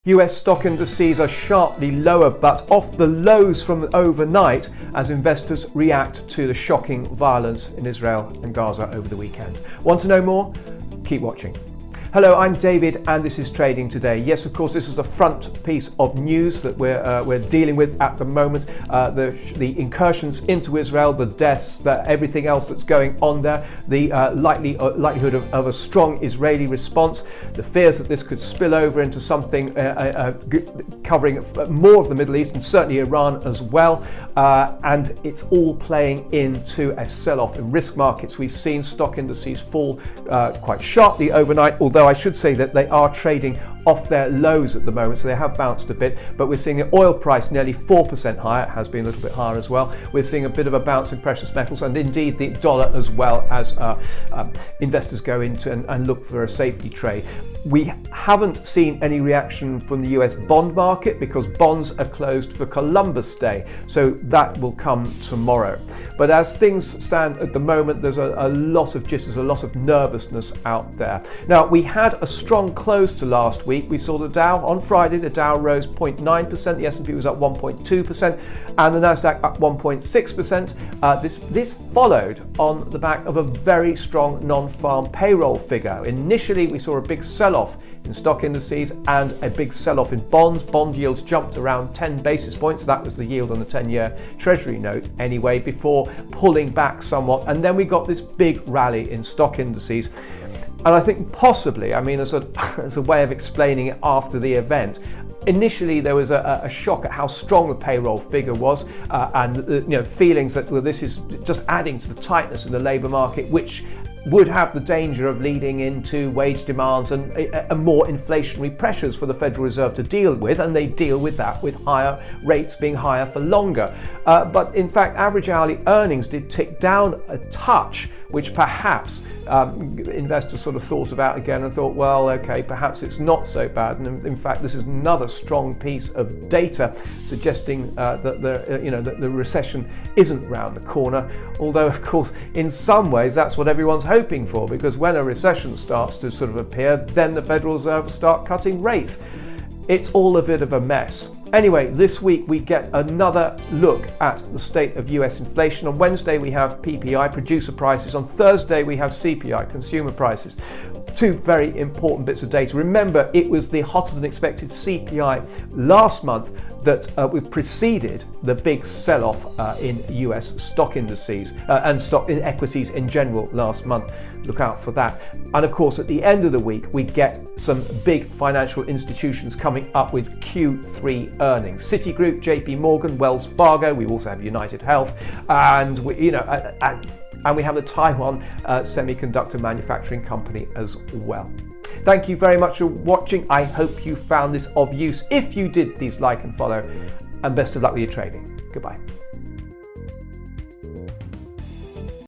US stock indices are sharply lower, but off the lows from overnight as investors react to the shocking violence in Israel and Gaza over the weekend. Want to know more? Keep watching. Hello, I'm David and this is Trading Today. Yes, of course, this is the front piece of news that we're dealing with at the moment. The incursions into Israel, the deaths, everything else that's going on there, the likelihood of a strong Israeli response, the fears that this could spill over into something covering more of the Middle East and certainly Iran as well. And it's all playing into a sell-off in risk markets. We've seen stock indices fall quite sharply overnight, although I should say that they are trading off their lows at the moment, so they have bounced a bit, but we're seeing the oil price nearly 4% higher. It has been a little bit higher as well. We're seeing a bit of a bounce in precious metals and indeed the dollar as well, as investors go into and look for a safety trade. We haven't seen any reaction from the US bond market because bonds are closed for Columbus Day, so that will come tomorrow. But as things stand at the moment, there's a lot of jitters, a lot of nervousness out there. Now, we had a strong close to last week. We saw the Dow on Friday. The Dow rose 0.9%, the S&P was up 1.2%, and the Nasdaq up 1.6%. This followed on the back of a very strong non-farm payroll figure. Initially, we saw a big sell-off in stock indices and a big sell-off in bonds. Bond yields jumped around 10 basis points. That was the yield on the 10-year Treasury note anyway, before pulling back somewhat. And then we got this big rally in stock indices. And I think possibly, as a way of explaining it after the event, initially there was a shock at how strong the payroll figure was, and feelings that this is just adding to the tightness in the labour market, which would have the danger of leading into wage demands and more inflationary pressures for the Federal Reserve to deal with, and they deal with that with higher rates being higher for longer. But in fact, average hourly earnings did tick down a touch, which perhaps investors sort of thought about again and thought, well, okay, perhaps it's not so bad. And in fact, this is another strong piece of data suggesting that the recession isn't round the corner. Although, of course, in some ways, that's what everyone's hoping for, because when a recession starts to sort of appear, then the Federal Reserve will start cutting rates. It's all a bit of a mess. Anyway, this week we get another look at the state of US inflation. On Wednesday we have PPI, producer prices. On Thursday we have CPI, consumer prices. Two very important bits of data. Remember, it was the hotter than expected CPI last month that preceded the big sell-off in US stock indices and stock in equities in general last month. Look out for that. And of course, at the end of the week, we get some big financial institutions coming up with Q3 earnings. Citigroup, JP Morgan, Wells Fargo. We also have United Health, and we have the Taiwan semiconductor manufacturing company as well. Thank you very much for watching. I hope you found this of use. If you did, please like and follow, and best of luck with your trading. Goodbye.